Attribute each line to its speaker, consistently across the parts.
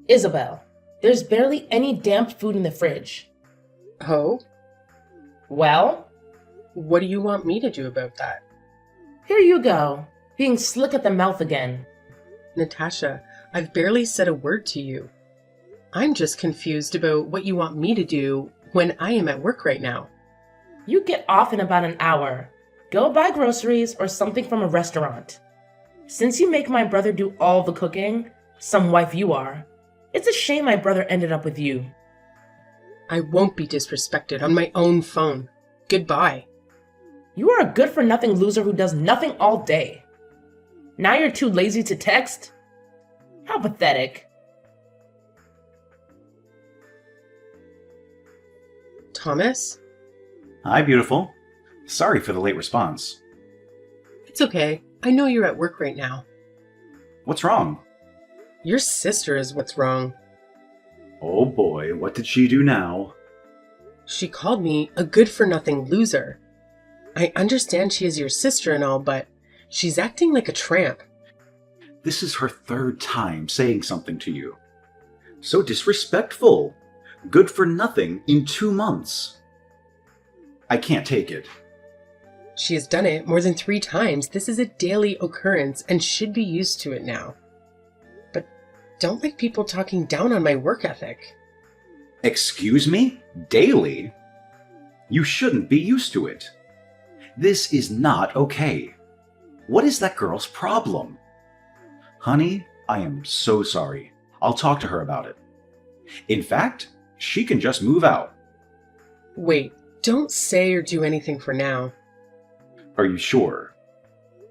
Speaker 1: Isabel, there's barely any damp food in the fridge.
Speaker 2: Oh?
Speaker 1: Well,
Speaker 2: What do you want me to do about that?
Speaker 1: here you go, being slick at the mouth again.
Speaker 2: Natasha, I've barely said a word to you. I'm just confused about what you want me to do when I am at work right now.
Speaker 1: You get off in about an hour. Go buy groceries or something from a restaurant. Since you make my brother do all the cooking, some wife you are, it's a shame my brother ended up with you.
Speaker 2: I won't be disrespected on my own phone. Goodbye.
Speaker 1: You are a good-for-nothing loser who does nothing all day. Now you're too lazy to text? How pathetic.
Speaker 2: Thomas?
Speaker 3: Hi, beautiful. Sorry for the late response.
Speaker 2: It's okay. I know you're at work right now.
Speaker 3: What's wrong?
Speaker 2: Your sister is what's wrong.
Speaker 3: Oh boy, what did she do now?
Speaker 2: She called me a good-for-nothing loser. I understand she is your sister and all, but she's acting like a tramp.
Speaker 3: This is her third time saying something to you. So disrespectful. Good for nothing in 2 months. I can't take it.
Speaker 2: She has done it more than 3 times. This is a daily occurrence and should be used to it now. But don't like people talking down on my work ethic.
Speaker 3: Excuse me? Daily? You shouldn't be used to it. This is not okay. What is that girl's problem? Honey, I am so sorry. I'll talk to her about it. In fact, she can just move out.
Speaker 2: Wait, don't say or do anything for now.
Speaker 3: Are you sure?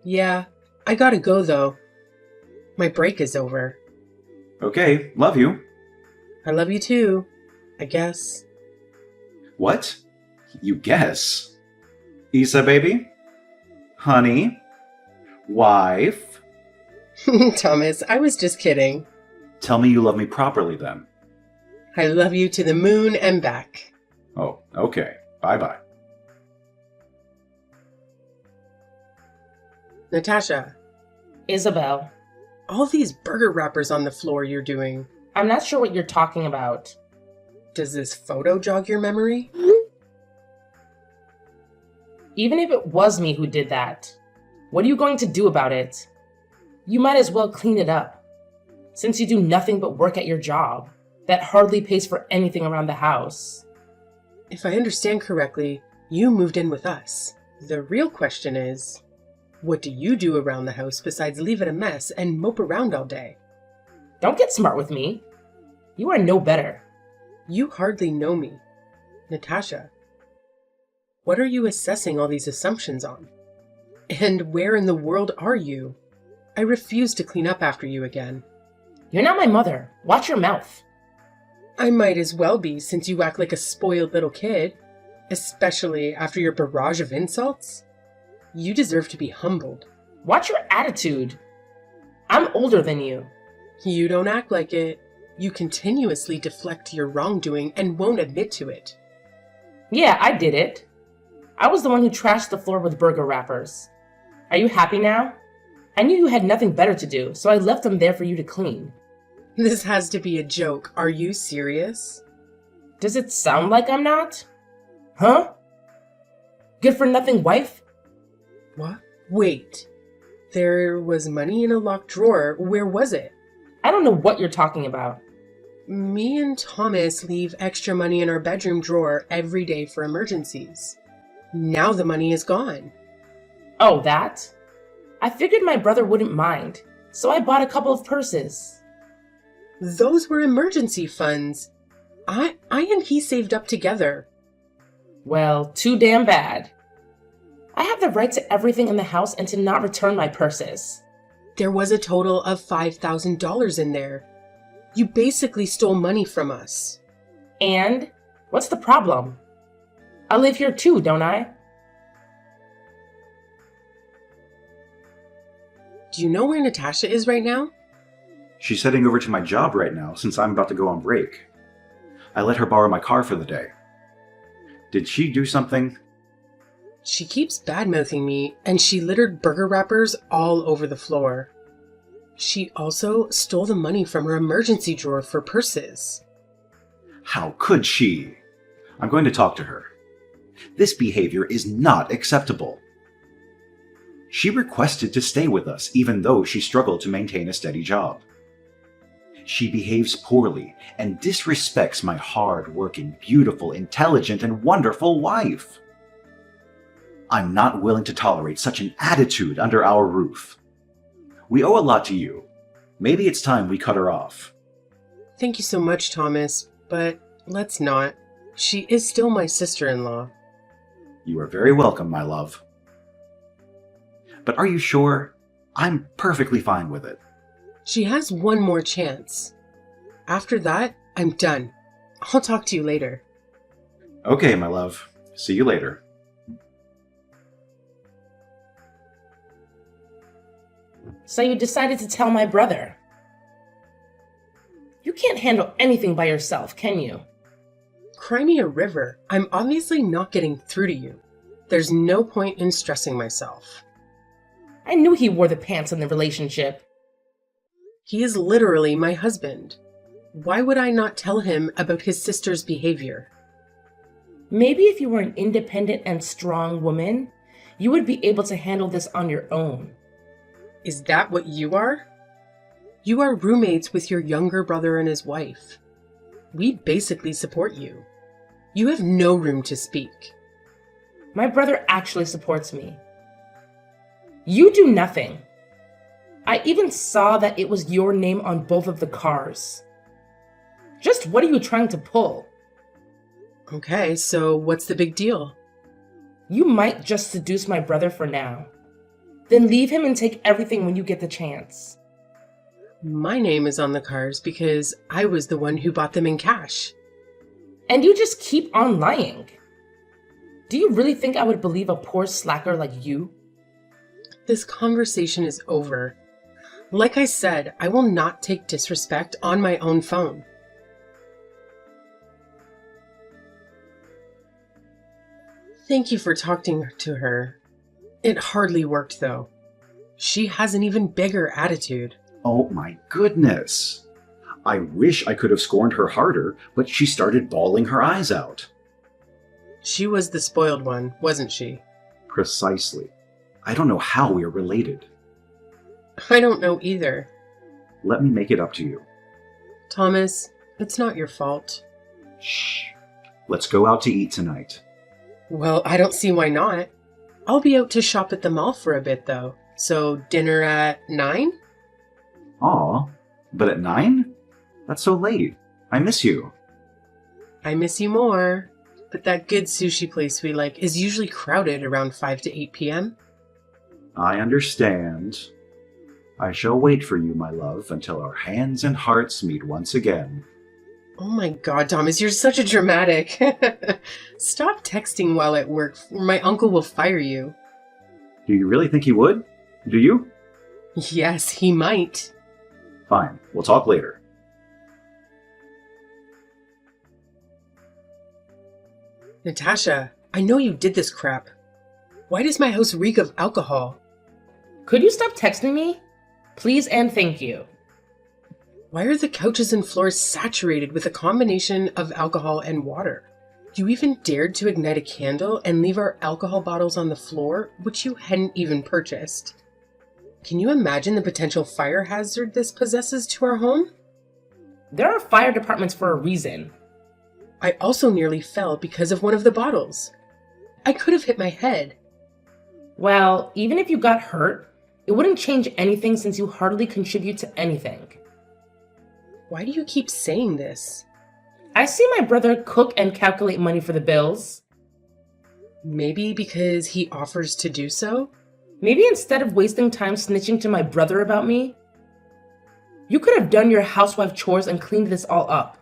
Speaker 2: Yeah, I gotta go though. My break is over.
Speaker 3: Okay, love you.
Speaker 2: I love you too, I guess.
Speaker 3: What? You guess? Isa, baby? Honey? Wife?
Speaker 2: Thomas, I was just kidding.
Speaker 3: Tell me you love me properly then.
Speaker 2: I love you to the moon and back.
Speaker 3: Oh, okay. Bye-bye.
Speaker 2: Natasha,
Speaker 1: Isabel,
Speaker 2: all these burger wrappers on the floor you're doing.
Speaker 1: I'm not sure what you're talking about.
Speaker 2: Does this photo jog your memory?
Speaker 1: Even if it was me who did that, what are you going to do about it? You might as well clean it up, since you do nothing but work at your job that hardly pays for anything around the house.
Speaker 2: If I understand correctly, you moved in with us. The real question is, what do you do around the house besides leave it a mess and mope around all day?
Speaker 1: Don't get smart with me. You are no better.
Speaker 2: You hardly know me. Natasha, what are you assessing all these assumptions on? And where in the world are you? I refuse to clean up after you again.
Speaker 1: You're not my mother. Watch your mouth.
Speaker 2: I might as well be, since you act like a spoiled little kid, especially after your barrage of insults. You deserve to be humbled.
Speaker 1: Watch your attitude. I'm older than you.
Speaker 2: You don't act like it. You continuously deflect your wrongdoing and won't admit to it.
Speaker 1: Yeah, I did it. I was the one who trashed the floor with burger wrappers. Are you happy now? I knew you had nothing better to do, so I left them there for you to clean.
Speaker 2: This has to be a joke. Are you serious?
Speaker 1: Does it sound like I'm not? Huh? Good-for-nothing wife?
Speaker 2: What? Wait. There was money in a locked drawer. Where was it?
Speaker 1: I don't know what you're talking about.
Speaker 2: Me and Thomas leave extra money in our bedroom drawer every day for emergencies. Now the money is gone.
Speaker 1: Oh, that? I figured my brother wouldn't mind, so I bought a couple of purses.
Speaker 2: Those were emergency funds. I and he saved up together.
Speaker 1: Well, too damn bad. I have the right to everything in the house and to not return my purses.
Speaker 2: There was a total of $5,000 in there. You basically stole money from us.
Speaker 1: And? What's the problem? I live here too, don't I?
Speaker 2: Do you know where Natasha is right now?
Speaker 3: She's heading over to my job right now since I'm about to go on break. I let her borrow my car for the day. Did she do something?
Speaker 2: She keeps bad-mouthing me, and she littered burger wrappers all over the floor. She also stole the money from her emergency drawer for purses.
Speaker 3: How could she? I'm going to talk to her. This behavior is not acceptable. She requested to stay with us even though she struggled to maintain a steady job. She behaves poorly and disrespects my hard-working, beautiful, intelligent, and wonderful wife. I'm not willing to tolerate such an attitude under our roof. We owe a lot to you. Maybe it's time we cut her off.
Speaker 2: Thank you so much, Thomas, but let's not. She is still my sister-in-law.
Speaker 3: You are very welcome, my love. But are you sure? I'm perfectly fine with it.
Speaker 2: She has one more chance. After that, I'm done. I'll talk to you later.
Speaker 3: Okay, my love. See you later.
Speaker 1: So you decided to tell my brother. You can't handle anything by yourself, can you?
Speaker 2: Cry me a river. I'm obviously not getting through to you. There's no point in stressing myself.
Speaker 1: I knew he wore the pants in the relationship.
Speaker 2: He is literally my husband. Why would I not tell him about his sister's behavior?
Speaker 1: Maybe if you were an independent and strong woman, you would be able to handle this on your own.
Speaker 2: Is that what you are? You are roommates with your younger brother and his wife. We basically support you. You have no room to speak.
Speaker 1: My brother actually supports me. You do nothing. I even saw that it was your name on both of the cars. Just what are you trying to pull?
Speaker 2: Okay, so what's the big deal?
Speaker 1: You might just seduce my brother for now. Then leave him and take everything when you get the chance.
Speaker 2: My name is on the cars because I was the one who bought them in cash.
Speaker 1: And you just keep on lying. Do you really think I would believe a poor slacker like you?
Speaker 2: This conversation is over. Like I said, I will not take disrespect on my own phone. Thank you for talking to her. It hardly worked, though. She has an even bigger attitude.
Speaker 3: Oh my goodness. I wish I could have scorned her harder, but she started bawling her eyes out.
Speaker 2: She was the spoiled one, wasn't she?
Speaker 3: Precisely. I don't know how we are related.
Speaker 2: I don't know either.
Speaker 3: Let me make it up to you.
Speaker 2: Thomas, it's not your fault.
Speaker 3: Shh. Let's go out to eat tonight.
Speaker 2: Well, I don't see why not. I'll be out to shop at the mall for a bit, though. So dinner at 9?
Speaker 3: Aw, but at 9? That's so late. I miss you.
Speaker 2: I miss you more. But that good sushi place we like is usually crowded around 5 to 8 p.m.
Speaker 3: I understand. I shall wait for you, my love, until our hands and hearts meet once again.
Speaker 2: Oh my god, Thomas, you're such a dramatic. Stop texting while at work, or my uncle will fire you.
Speaker 3: Do you really think he would? Do you?
Speaker 2: Yes, he might.
Speaker 3: Fine, we'll talk later.
Speaker 2: Natasha, I know you did this crap. Why does my house reek of alcohol?
Speaker 1: Could you stop texting me? Please and thank you.
Speaker 2: Why are the couches and floors saturated with a combination of alcohol and water? You even dared to ignite a candle and leave our alcohol bottles on the floor, which you hadn't even purchased. Can you imagine the potential fire hazard this possesses to our home?
Speaker 1: There are fire departments for a reason.
Speaker 2: I also nearly fell because of one of the bottles. I could have hit my head.
Speaker 1: Well, even if you got hurt, it wouldn't change anything since you hardly contribute to anything.
Speaker 2: Why do you keep saying this?
Speaker 1: I see my brother cook and calculate money for the bills.
Speaker 2: Maybe because he offers to do so?
Speaker 1: Maybe instead of wasting time snitching to my brother about me, you could have done your housewife chores and cleaned this all up.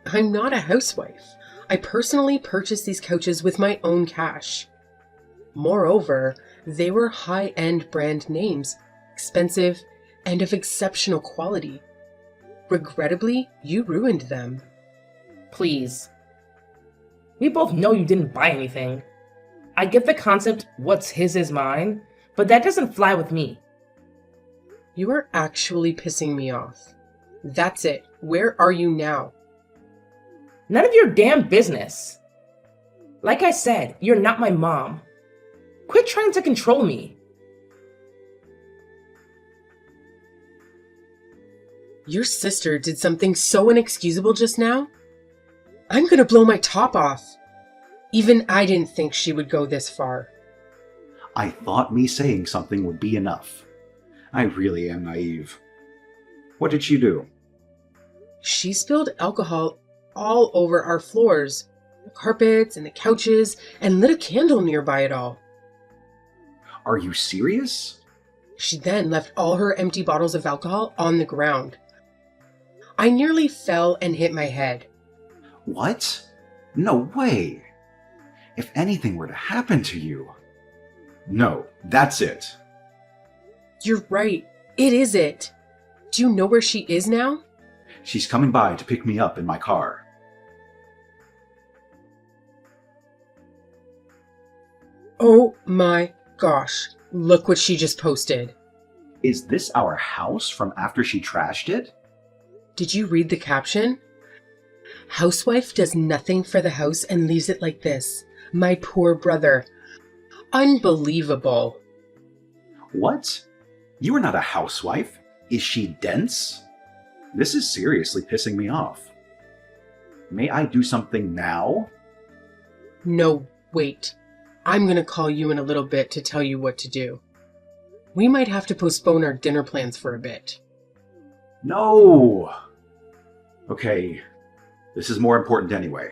Speaker 2: I'm not a housewife. I personally purchased these couches with my own cash. Moreover, they were high-end brand names, expensive, and of exceptional quality. Regrettably, you ruined them.
Speaker 1: Please. We both know you didn't buy anything. I get the concept, what's his is mine, but that doesn't fly with me.
Speaker 2: You are actually pissing me off. That's it. Where are you now?
Speaker 1: None of your damn business. Like I said, you're not my mom. Quit trying to control me.
Speaker 2: Your sister did something so inexcusable just now. I'm gonna blow my top off. Even I didn't think she would go this far.
Speaker 3: I thought me saying something would be enough. I really am naive. What did she do?
Speaker 2: She spilled alcohol all over our floors, the carpets and the couches, and lit a candle nearby it all.
Speaker 3: Are you serious?
Speaker 2: She then left all her empty bottles of alcohol on the ground. I nearly fell and hit my head.
Speaker 3: What? No way! If anything were to happen to you... No, that's it.
Speaker 2: You're right. It is it. Do you know where she is now?
Speaker 3: She's coming by to pick me up in my car.
Speaker 2: Oh my gosh. Look what she just posted.
Speaker 3: Is this our house from after she trashed it?
Speaker 2: Did you read the caption? Housewife does nothing for the house and leaves it like this. My poor brother. Unbelievable.
Speaker 3: What? You are not a housewife. Is she dense? This is seriously pissing me off. May I do something now?
Speaker 2: No, wait. I'm gonna call you in a little bit to tell you what to do. We might have to postpone our dinner plans for a bit.
Speaker 3: No! Okay, this is more important anyway.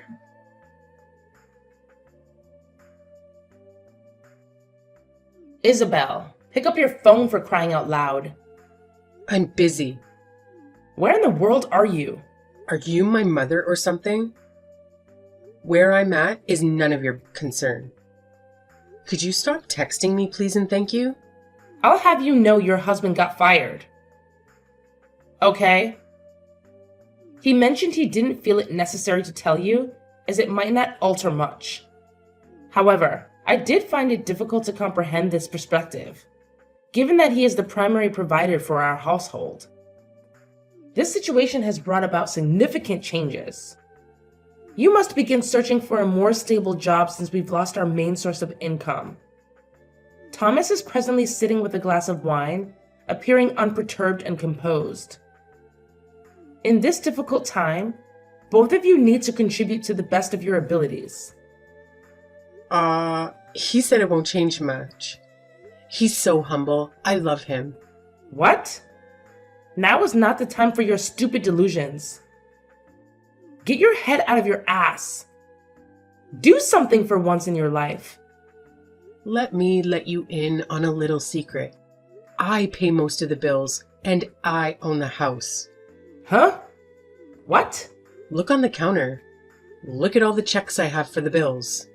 Speaker 1: Isabel, pick up your phone for crying out loud.
Speaker 2: I'm busy.
Speaker 1: Where in the world are you?
Speaker 2: Are you my mother or something? Where I'm at is none of your concern. Could you stop texting me, please and thank you?
Speaker 1: I'll have you know your husband got fired. Okay? He mentioned he didn't feel it necessary to tell you, as it might not alter much. However, I did find it difficult to comprehend this perspective, given that he is the primary provider for our household. This situation has brought about significant changes. You must begin searching for a more stable job since we've lost our main source of income. Thomas is presently sitting with a glass of wine, appearing unperturbed and composed. In this difficult time, both of you need to contribute to the best of your abilities.
Speaker 2: He said it won't change much. He's so humble. I love him.
Speaker 1: What? Now is not the time for your stupid delusions. Get your head out of your ass. Do something for once in your life.
Speaker 2: Let me let you in on a little secret. I pay most of the bills, and I own the house.
Speaker 1: Huh? What?
Speaker 2: Look on the counter. Look at all the checks I have for the bills.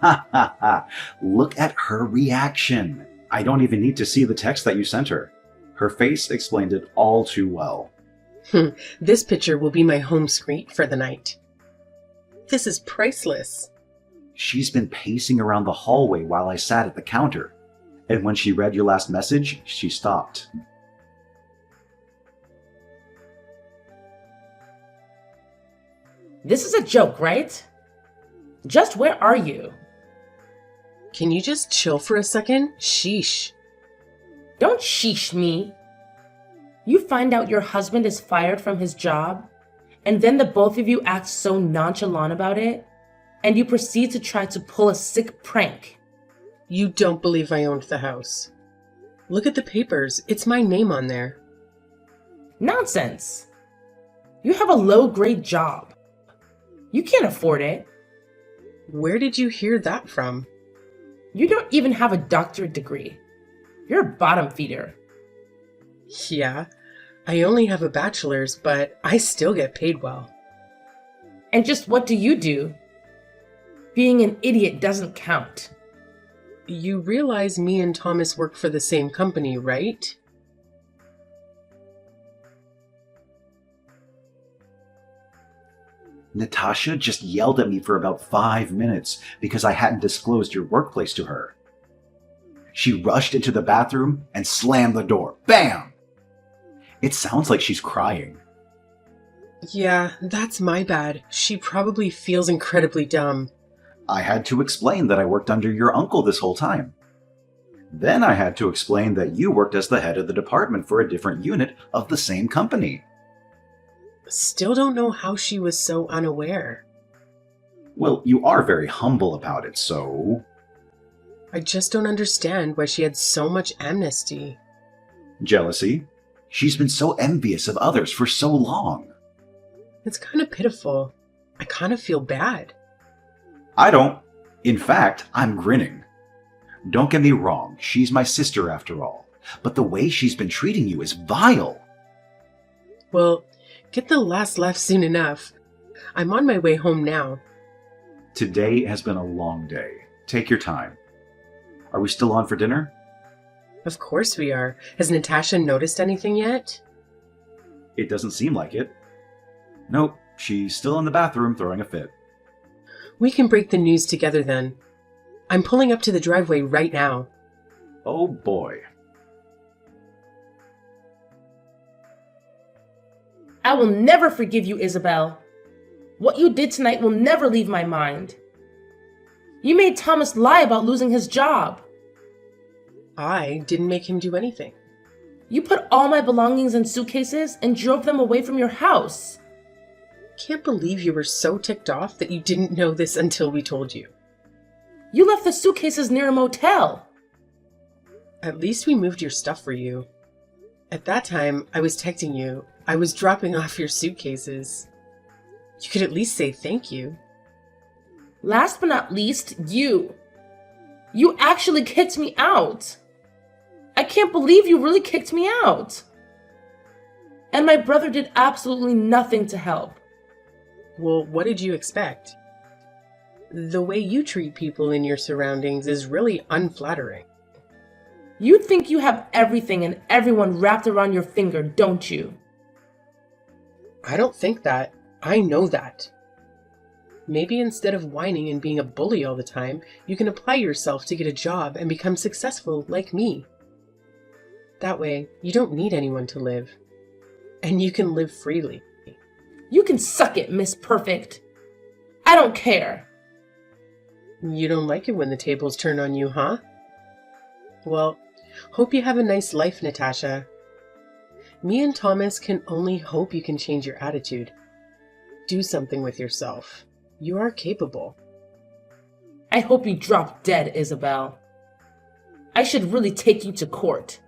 Speaker 3: Ha ha ha! Look at her reaction. I don't even need to see the text that you sent her. Her face explained it all too well.
Speaker 2: This picture will be my home screen for the night. This is priceless.
Speaker 3: She's been pacing around the hallway while I sat at the counter. And when she read your last message, she stopped.
Speaker 1: This is a joke, right? Just where are you?
Speaker 2: Can you just chill for a second? Sheesh.
Speaker 1: Don't sheesh me. You find out your husband is fired from his job, and then the both of you act so nonchalant about it, and you proceed to try to pull a sick prank.
Speaker 2: You don't believe I owned the house. Look at the papers. It's my name on there.
Speaker 1: Nonsense. You have a low-grade job. You can't afford it.
Speaker 2: Where did you hear that from?
Speaker 1: You don't even have a doctorate degree. You're a bottom feeder.
Speaker 2: Yeah, I only have a bachelor's, but I still get paid well.
Speaker 1: And just what do you do? Being an idiot doesn't count.
Speaker 2: You realize me and Thomas work for the same company, right?
Speaker 3: Natasha just yelled at me for about 5 minutes because I hadn't disclosed your workplace to her. She rushed into the bathroom and slammed the door. Bam! It sounds like she's crying.
Speaker 2: Yeah, that's my bad. She probably feels incredibly dumb.
Speaker 3: I had to explain that I worked under your uncle this whole time. Then I had to explain that you worked as the head of the department for a different unit of the same company.
Speaker 2: Still don't know how she was so unaware.
Speaker 3: Well, you are very humble about it, so...
Speaker 2: I just don't understand why she had so much amnesty.
Speaker 3: Jealousy? She's been so envious of others for so long.
Speaker 2: It's kind of pitiful. I kind of feel bad.
Speaker 3: I don't. In fact, I'm grinning. Don't get me wrong, she's my sister after all. But the way she's been treating you is vile.
Speaker 2: Well, get the last laugh soon enough. I'm on my way home now.
Speaker 3: Today has been a long day. Take your time. Are we still on for dinner?
Speaker 2: Of course we are. Has Natasha noticed anything yet?
Speaker 3: It doesn't seem like it. Nope, she's still in the bathroom throwing a fit.
Speaker 2: We can break the news together then. I'm pulling up to the driveway right now.
Speaker 3: Oh boy.
Speaker 1: I will never forgive you, Isabel. What you did tonight will never leave my mind. You made Thomas lie about losing his job.
Speaker 2: I didn't make him do anything.
Speaker 1: You put all my belongings in suitcases and drove them away from your house.
Speaker 2: Can't believe you were so ticked off that you didn't know this until we told you.
Speaker 1: You left the suitcases near a motel.
Speaker 2: At least we moved your stuff for you. At that time, I was texting you. I was dropping off your suitcases. You could at least say thank you.
Speaker 1: Last but not least, you. You actually kicked me out. I can't believe you really kicked me out. And my brother did absolutely nothing to help.
Speaker 2: Well, what did you expect? The way you treat people in your surroundings is really unflattering.
Speaker 1: You think you have everything and everyone wrapped around your finger, don't you?
Speaker 2: I don't think that. I know that. Maybe instead of whining and being a bully all the time, you can apply yourself to get a job and become successful like me. That way, you don't need anyone to live. And you can live freely.
Speaker 1: You can suck it, Miss Perfect. I don't care.
Speaker 2: You don't like it when the tables turn on you, huh? Well, hope you have a nice life, Natasha. Me and Thomas can only hope you can change your attitude. Do something with yourself. You are capable.
Speaker 1: I hope you drop dead, Isabel. I should really take you to court.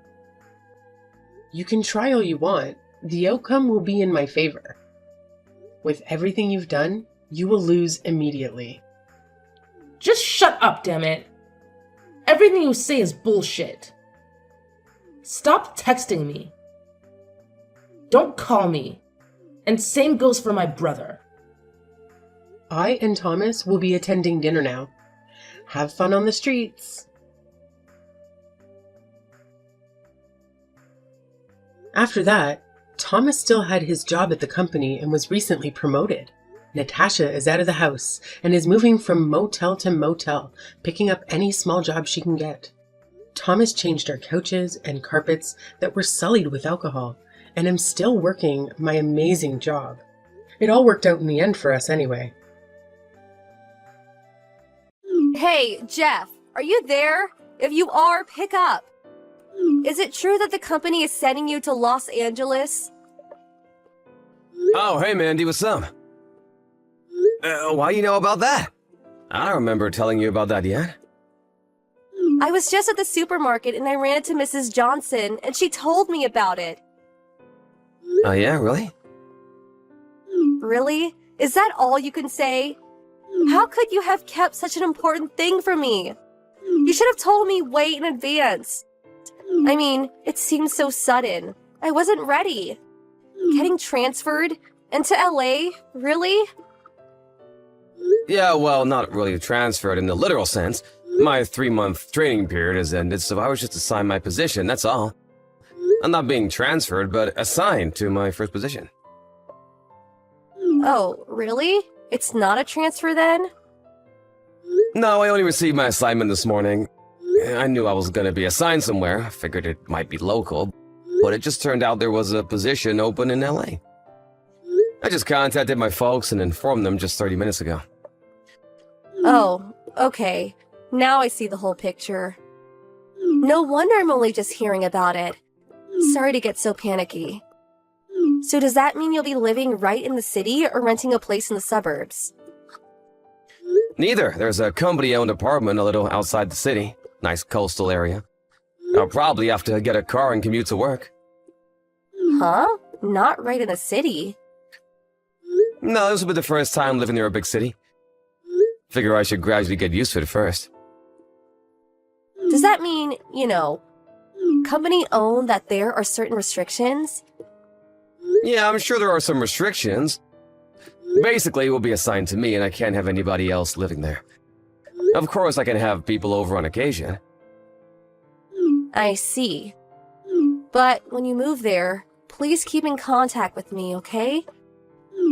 Speaker 2: You can try all you want. The outcome will be in my favor. With everything you've done, you will lose immediately.
Speaker 1: Just shut up, damn it. Everything you say is bullshit. Stop texting me. Don't call me. And same goes for my brother.
Speaker 2: I and Thomas will be attending dinner now. Have fun on the streets. After that, Thomas still had his job at the company and was recently promoted. Natasha is out of the house and is moving from motel to motel, picking up any small job she can get. Thomas changed our couches and carpets that were sullied with alcohol, and I'm still working my amazing job. It all worked out in the end for us anyway.
Speaker 4: Hey, Jeff, are you there? If you are, pick up. Is it true that the company is sending you to Los Angeles?
Speaker 5: Oh, hey, Mandy, what's up? Why you know about that? I don't remember telling you about that yet.
Speaker 4: I was just at the supermarket and I ran into Mrs. Johnson and she told me about it.
Speaker 5: Oh, yeah, really?
Speaker 4: Really? Is that all you can say? How could you have kept such an important thing from me? You should have told me way in advance. I mean, it seems so sudden. I wasn't ready. Getting transferred into LA? Really?
Speaker 5: Yeah, well, not really transferred in the literal sense. My 3-month training period has ended, so I was just assigned my position, that's all. I'm not being transferred, but assigned to my first position.
Speaker 4: Oh, really? It's not a transfer then?
Speaker 5: No, I only received my assignment this morning. I knew I was gonna be assigned somewhere. I figured it might be local, but it just turned out there was a position open in LA. I just contacted my folks and informed them just 30 minutes ago.
Speaker 4: Oh, okay. Now I see the whole picture. No wonder I'm only just hearing about it. Sorry to get so panicky. So does that mean you'll be living right in the city or renting a place in the suburbs?
Speaker 5: Neither. There's a company-owned apartment a little outside the city. Nice coastal area. I'll probably have to get a car and commute to work.
Speaker 4: Huh? Not right in the city.
Speaker 5: No, this will be the first time living near a big city. Figure I should gradually get used to it first.
Speaker 4: Does that mean, company owned that there are certain restrictions?
Speaker 5: Yeah, I'm sure there are some restrictions. Basically, it will be assigned to me and I can't have anybody else living there. Of course, I can have people over on occasion.
Speaker 4: I see. But when you move there, please keep in contact with me, okay?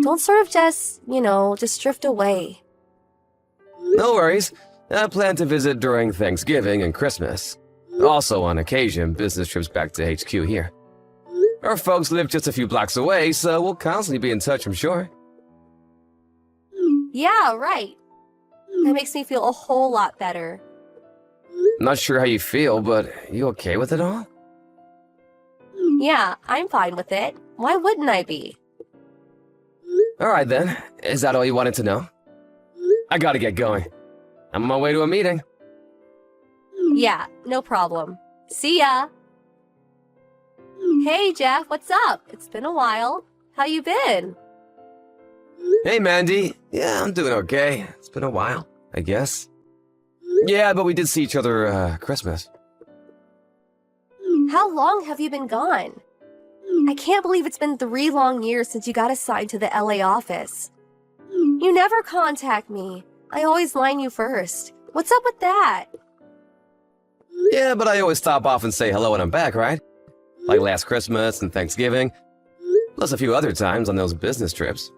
Speaker 4: Don't sort of just drift away.
Speaker 5: No worries. I plan to visit during Thanksgiving and Christmas. Also, on occasion, business trips back to HQ here. Our folks live just a few blocks away, so we'll constantly be in touch, I'm sure.
Speaker 4: Yeah, right. That makes me feel a whole lot better.
Speaker 5: Not sure how you feel, but you okay with it all?
Speaker 4: Yeah, I'm fine with it. Why wouldn't I be?
Speaker 5: Alright then. Is that all you wanted to know? I gotta get going. I'm on my way to a meeting.
Speaker 4: Yeah, no problem. See ya! Hey, Jeff, what's up? It's been a while. How you been?
Speaker 5: Hey, Mandy. Yeah, I'm doing okay. It's been a while, I guess. Yeah, but we did see each other, Christmas.
Speaker 4: How long have you been gone? I can't believe it's been 3 long years since you got assigned to the LA office. You never contact me. I always line you first. What's up with that?
Speaker 5: Yeah, but I always stop off and say hello when I'm back, right? Like last Christmas and Thanksgiving. Plus a few other times on those business trips.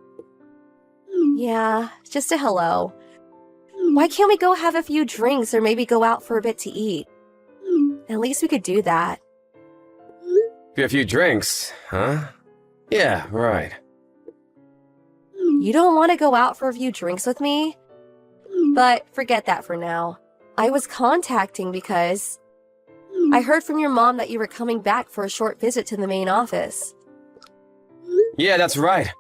Speaker 4: Yeah, just a hello. Why can't we go have a few drinks or maybe go out for a bit to eat? At least we could do that.
Speaker 5: A few drinks, huh? Yeah, right.
Speaker 4: You don't want to go out for a few drinks with me? But forget that for now. I was contacting because I heard from your mom that you were coming back for a short visit to the main office.
Speaker 5: Yeah, that's right.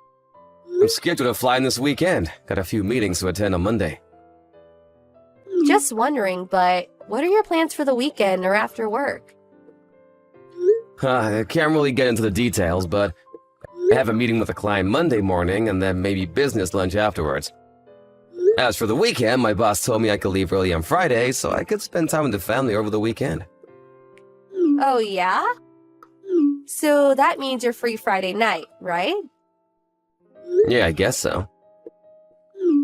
Speaker 5: I'm scheduled to fly in this weekend. Got a few meetings to attend on Monday.
Speaker 4: Just wondering, but what are your plans for the weekend or after work?
Speaker 5: I can't really get into the details, but I have a meeting with a client Monday morning and then maybe business lunch afterwards. As for the weekend, my boss told me I could leave early on Friday so I could spend time with the family over the weekend.
Speaker 4: Oh, yeah? So that means you're free Friday night, right?
Speaker 5: Yeah, I guess so.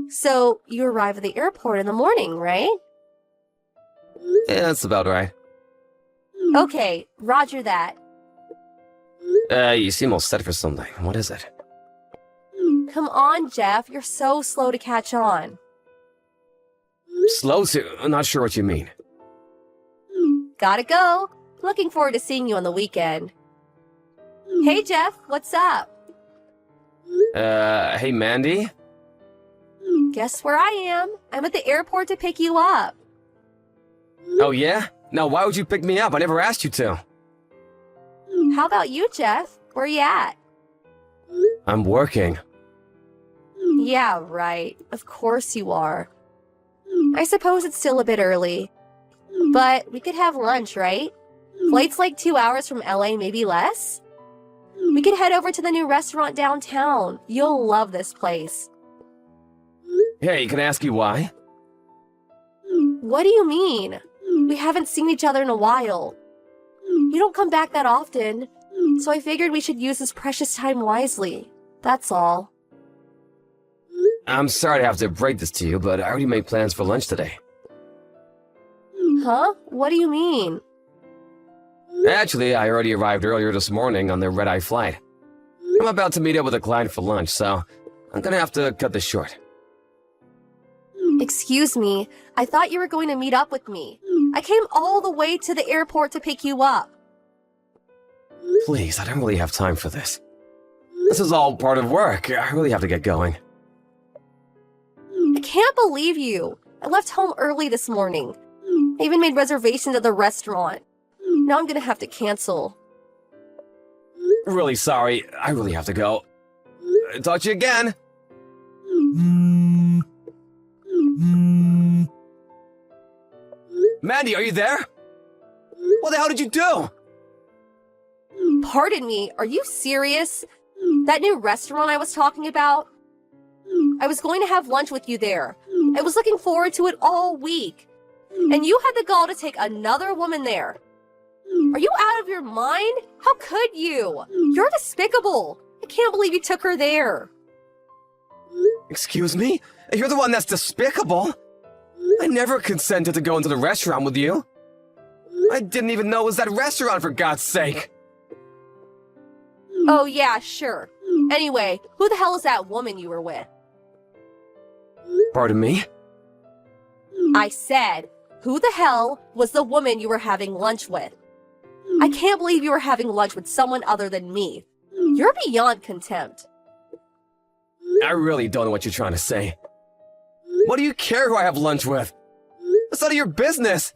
Speaker 4: So you arrive at the airport in the morning, right?
Speaker 5: Yeah, that's about right.
Speaker 4: Okay, roger that.
Speaker 5: You seem all set for something. What is it?
Speaker 4: Come on, Jeff, you're so slow to catch on.
Speaker 5: Slow to... I'm not sure what you mean.
Speaker 4: Gotta go. Looking forward to seeing you on the weekend. Hey, Jeff, what's up?
Speaker 5: Hey, Mandy?
Speaker 4: Guess where I am? I'm at the airport to pick you up.
Speaker 5: Oh, yeah? Now, why would you pick me up? I never asked you to.
Speaker 4: How about you, Jeff? Where you at?
Speaker 5: I'm working.
Speaker 4: Yeah, right. Of course you are. I suppose it's still a bit early. But we could have lunch, right? Flight's like 2 hours from LA, maybe less? We could head over to the new restaurant downtown. You'll love this place.
Speaker 5: Hey, can I ask you why?
Speaker 4: What do you mean? We haven't seen each other in a while. You don't come back that often, so I figured we should use this precious time wisely. That's all.
Speaker 5: I'm sorry to have to break this to you, but I already made plans for lunch today.
Speaker 4: Huh? What do you mean?
Speaker 5: Actually, I already arrived earlier this morning on the red-eye flight. I'm about to meet up with a client for lunch, so I'm gonna have to cut this short.
Speaker 4: Excuse me, I thought you were going to meet up with me. I came all the way to the airport to pick you up.
Speaker 5: Please, I don't really have time for this. This is all part of work. I really have to get going.
Speaker 4: I can't believe you. I left home early this morning. I even made reservations at the restaurant. Now I'm gonna have to cancel.
Speaker 5: Really sorry. I really have to go. Talk to you again. Mandy, are you there? What the hell did you do?
Speaker 4: Pardon me, are you serious? That new restaurant I was talking about? I was going to have lunch with you there. I was looking forward to it all week. And you had the gall to take another woman there. Are you out of your mind? How could you? You're despicable. I can't believe you took her there.
Speaker 5: Excuse me? You're the one that's despicable. I never consented to go into the restaurant with you. I didn't even know it was that restaurant, for God's sake.
Speaker 4: Oh yeah, sure. Anyway, who the hell is that woman you were with?
Speaker 5: Pardon me?
Speaker 4: I said, who the hell was the woman you were having lunch with? I can't believe you were having lunch with someone other than me. You're beyond contempt.
Speaker 5: I really don't know what you're trying to say. What do you care who I have lunch with? It's none of your business.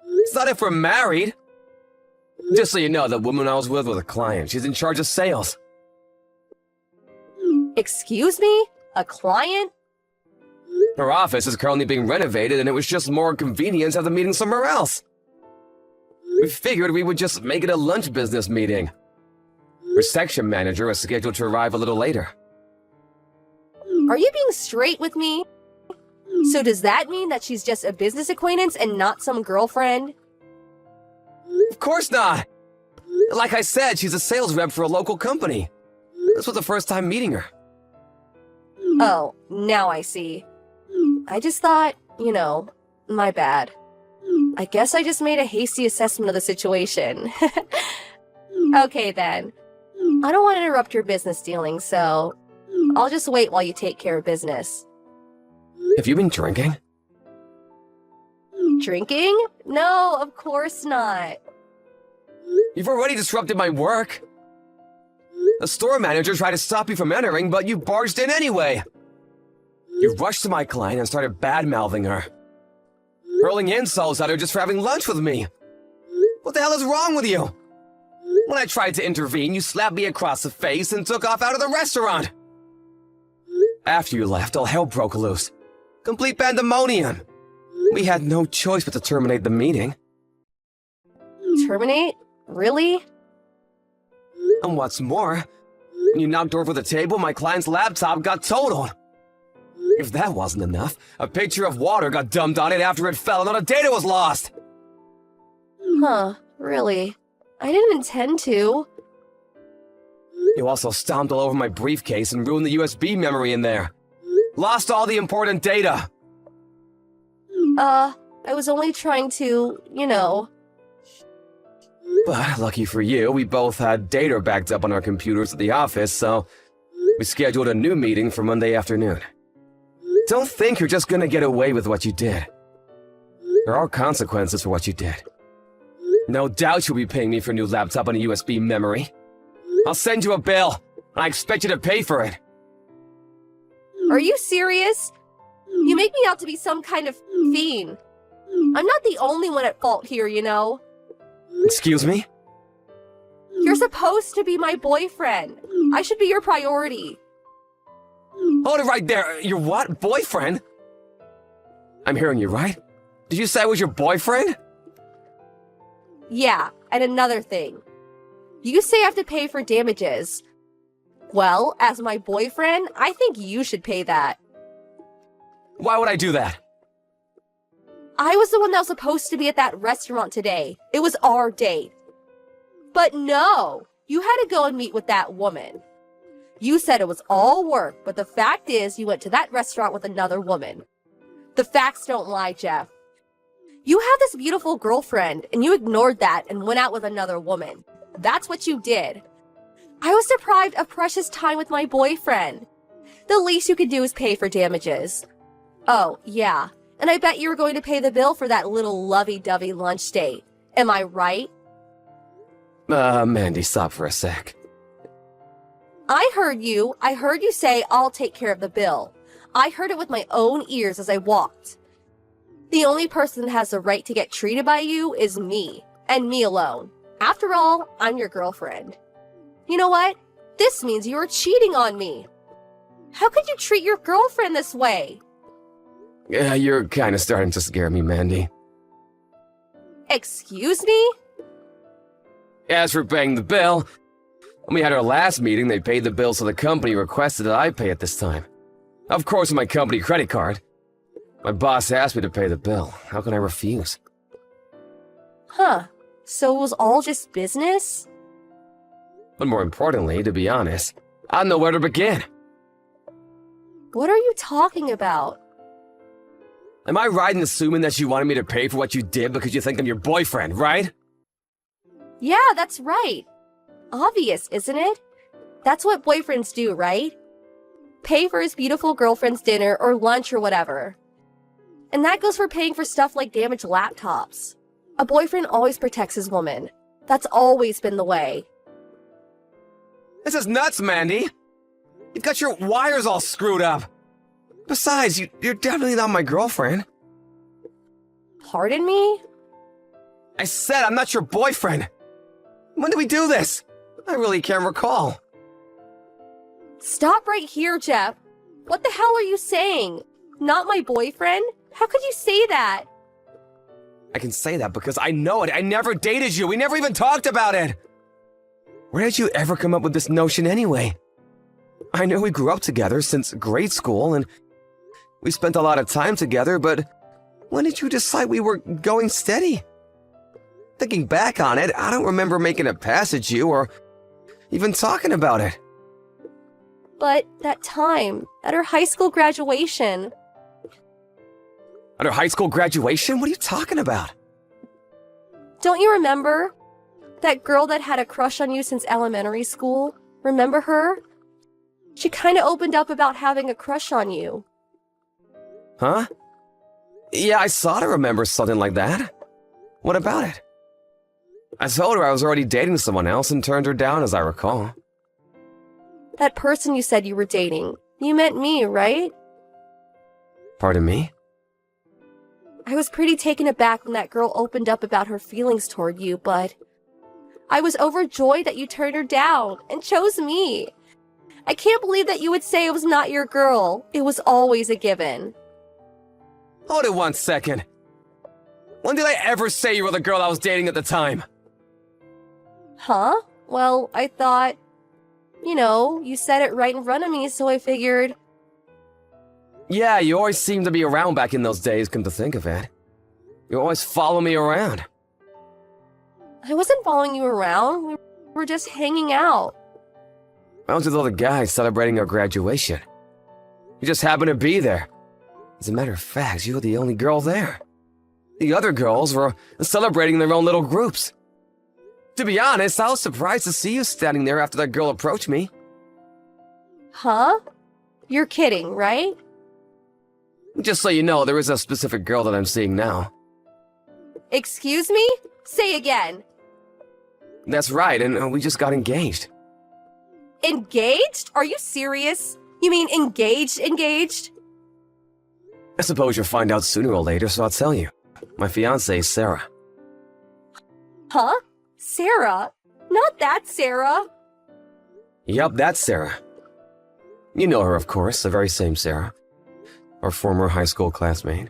Speaker 5: It's not if we're married. Just so you know, the woman I was with was a client. She's in charge of sales.
Speaker 4: Excuse me? A client?
Speaker 5: Her office is currently being renovated, and it was just more convenient to have the meeting somewhere else. We figured we would just make it a lunch business meeting. Her section manager is scheduled to arrive a little later.
Speaker 4: Are you being straight with me? So does that mean that she's just a business acquaintance and not some girlfriend?
Speaker 5: Of course not! Like I said, she's a sales rep for a local company. This was the first time meeting her.
Speaker 4: Oh, now I see. I just thought, my bad. I guess I just made a hasty assessment of the situation. Okay then. I don't want to interrupt your business dealings, so I'll just wait while you take care of business.
Speaker 5: Have you been drinking?
Speaker 4: Drinking? No, of course not.
Speaker 5: You've already disrupted my work. The store manager tried to stop you from entering, but you barged in anyway. You rushed to my client and started bad-mouthing her. Hurling insults at her just for having lunch with me. What the hell is wrong with you? When I tried to intervene, you slapped me across the face and took off out of the restaurant. After you left, all hell broke loose. Complete pandemonium. We had no choice but to terminate the meeting.
Speaker 4: Terminate? Really?
Speaker 5: And what's more, when you knocked over the table, my client's laptop got totaled. If that wasn't enough, a pitcher of water got dumped on it after it fell and all the data was lost.
Speaker 4: Huh, really? I didn't intend to.
Speaker 5: You also stomped all over my briefcase and ruined the USB memory in there. Lost all the important data.
Speaker 4: I was only trying to,
Speaker 5: But lucky for you, we both had data backed up on our computers at the office, so we scheduled a new meeting for Monday afternoon. Don't think you're just gonna get away with what you did. There are consequences for what you did. No doubt you'll be paying me for a new laptop and a USB memory. I'll send you a bill, and I expect you to pay for it.
Speaker 4: Are you serious? You make me out to be some kind of fiend. I'm not the only one at fault here,
Speaker 5: Excuse me?
Speaker 4: You're supposed to be my boyfriend. I should be your priority.
Speaker 5: Hold it right there. Your what? Boyfriend? I'm hearing you right? Did you say I was your boyfriend?
Speaker 4: Yeah, and another thing. You say I have to pay for damages. Well, as my boyfriend, I think you should pay that.
Speaker 5: Why would I do that?
Speaker 4: I was the one that was supposed to be at that restaurant today. It was our date. But no, you had to go and meet with that woman. You said it was all work, but the fact is you went to that restaurant with another woman. The facts don't lie, Jeff. You have this beautiful girlfriend, and you ignored that and went out with another woman. That's what you did. I was deprived of precious time with my boyfriend. The least you could do is pay for damages. Oh, yeah. And I bet you were going to pay the bill for that little lovey-dovey lunch date. Am I right?
Speaker 5: Mandy, stop for a sec.
Speaker 4: I heard you say, I'll take care of the bill. I heard it with my own ears as I walked. The only person that has the right to get treated by you is me, and me alone. After all, I'm your girlfriend. You know what? This means you are cheating on me. How could you treat your girlfriend this way?
Speaker 5: Yeah, you're kind of starting to scare me, Mandy.
Speaker 4: Excuse me?
Speaker 5: As for paying the bill, when we had our last meeting, they paid the bill so the company requested that I pay it this time. Of course, with my company credit card. My boss asked me to pay the bill. How can I refuse?
Speaker 4: Huh. So it was all just business?
Speaker 5: But more importantly, to be honest, I don't know where to begin.
Speaker 4: What are you talking about?
Speaker 5: Am I right in assuming that you wanted me to pay for what you did because you think I'm your boyfriend, right?
Speaker 4: Yeah, that's right. Obvious, isn't it? That's what boyfriends do, right? Pay for his beautiful girlfriend's dinner or lunch or whatever. And that goes for paying for stuff like damaged laptops. A boyfriend always protects his woman. That's always been the way.
Speaker 5: This is nuts, Mandy. You've got your wires all screwed up. Besides, you're definitely not my girlfriend.
Speaker 4: Pardon me?
Speaker 5: I said I'm not your boyfriend. When did we do this? I really can't recall.
Speaker 4: Stop right here, Jeff. What the hell are you saying? Not my boyfriend? How could you say that?
Speaker 5: I can say that because I know it. I never dated you. We never even talked about it. Where did you ever come up with this notion anyway? I know we grew up together since grade school and we spent a lot of time together, but when did you decide we were going steady? Thinking back on it, I don't remember making a pass at you or even talking about it.
Speaker 4: But that time, at her high school graduation.
Speaker 5: At her high school graduation? What are you talking about?
Speaker 4: Don't you remember? That girl that had a crush on you since elementary school? Remember her? She kinda opened up about having a crush on you.
Speaker 5: Huh? Yeah, I sort of remember something like that. What about it? I told her I was already dating someone else and turned her down, as I recall.
Speaker 4: That person you said you were dating, you meant me, right?
Speaker 5: Pardon me?
Speaker 4: I was pretty taken aback when that girl opened up about her feelings toward you, but I was overjoyed that you turned her down and chose me. I can't believe that you would say it was not your girl. It was always a given.
Speaker 5: Hold it 1 second. When did I ever say you were the girl I was dating at the time?
Speaker 4: Huh? Well, I thought, you said it right in front of me, so I figured.
Speaker 5: Yeah, you always seemed to be around back in those days, come to think of it. You always follow me around.
Speaker 4: I wasn't following you around. We were just hanging out.
Speaker 5: I was with all the guys celebrating our graduation. You just happened to be there. As a matter of fact, you were the only girl there. The other girls were celebrating their own little groups. To be honest, I was surprised to see you standing there after that girl approached me.
Speaker 4: Huh? You're kidding, right?
Speaker 5: Just so you know, there is a specific girl that I'm seeing now.
Speaker 4: Excuse me? Say again.
Speaker 5: That's right, and we just got engaged.
Speaker 4: Engaged? Are you serious? You mean engaged?
Speaker 5: I suppose you'll find out sooner or later, so I'll tell you. My fiancée is Sarah.
Speaker 4: Huh? Sarah? Not that Sarah.
Speaker 5: Yup, that's Sarah. You know her, of course, the very same Sarah. Our former high school classmate.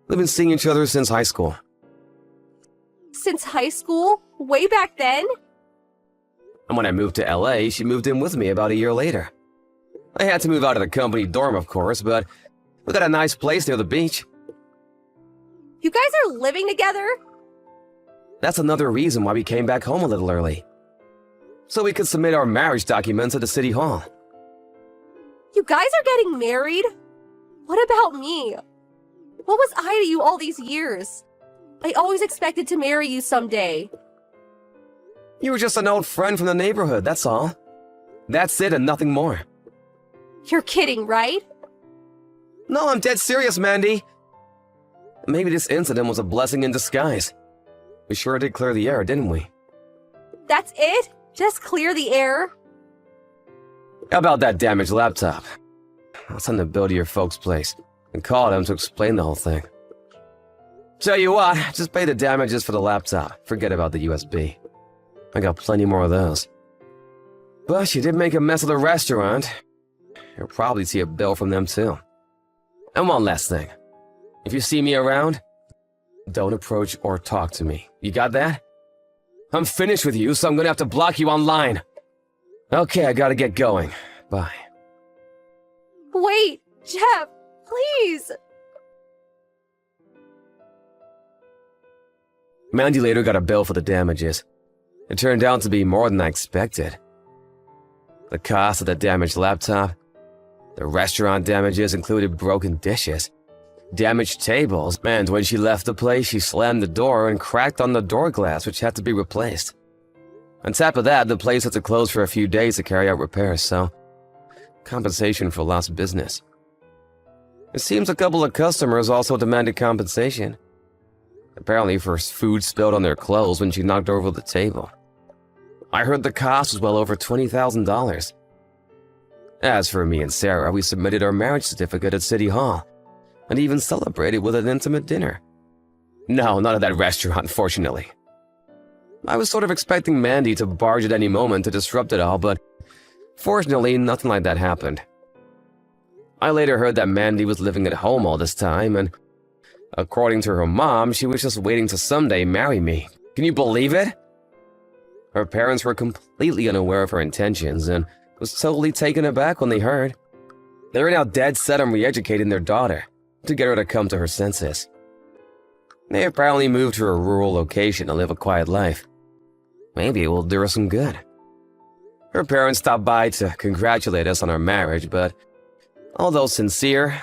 Speaker 5: We've been seeing each other since high school.
Speaker 4: Since high school? Way back then?
Speaker 5: And when I moved to LA, she moved in with me about a year later. I had to move out of the company dorm, of course, but we got a nice place near the beach.
Speaker 4: You guys are living together?
Speaker 5: That's another reason why we came back home a little early. So we could submit our marriage documents at the city hall.
Speaker 4: You guys are getting married? What about me? What was I to you all these years? I always expected to marry you someday.
Speaker 5: You were just an old friend from the neighborhood, that's all. That's it and nothing more.
Speaker 4: You're kidding, right?
Speaker 5: No, I'm dead serious, Mandy. Maybe this incident was a blessing in disguise. We sure did clear the air, didn't we?
Speaker 4: That's it? Just clear the air?
Speaker 5: How about that damaged laptop? I'll send the bill to your folks' place and call them to explain the whole thing. Tell you what, just pay the damages for the laptop. Forget about the USB. I got plenty more of those. But you did make a mess of the restaurant. You'll probably see a bill from them too. And one last thing. If you see me around, don't approach or talk to me. You got that? I'm finished with you, so I'm gonna have to block you online. Okay, I gotta get going. Bye.
Speaker 4: Wait, Jeff, please.
Speaker 5: Mandy later got a bill for the damages. It turned out to be more than I expected. The cost of the damaged laptop, the restaurant damages included broken dishes, damaged tables, and when she left the place, she slammed the door and cracked on the door glass, which had to be replaced. On top of that, the place had to close for a few days to carry out repairs, so compensation for lost business. It seems a couple of customers also demanded compensation. Apparently for food spilled on their clothes when she knocked over the table. I heard the cost was well over $20,000. As for me and Sarah, we submitted our marriage certificate at City Hall and even celebrated with an intimate dinner. No, not at that restaurant, fortunately. I was sort of expecting Mandy to barge at any moment to disrupt it all, but fortunately, nothing like that happened. I later heard that Mandy was living at home all this time, and according to her mom, she was just waiting to someday marry me. Can you believe it? Her parents were completely unaware of her intentions and was totally taken aback when they heard. They were now dead set on re-educating their daughter to get her to come to her senses. They apparently moved to a rural location to live a quiet life. Maybe it will do her some good. Her parents stopped by to congratulate us on our marriage, but although sincere,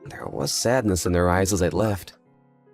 Speaker 5: there was sadness in their eyes as they left.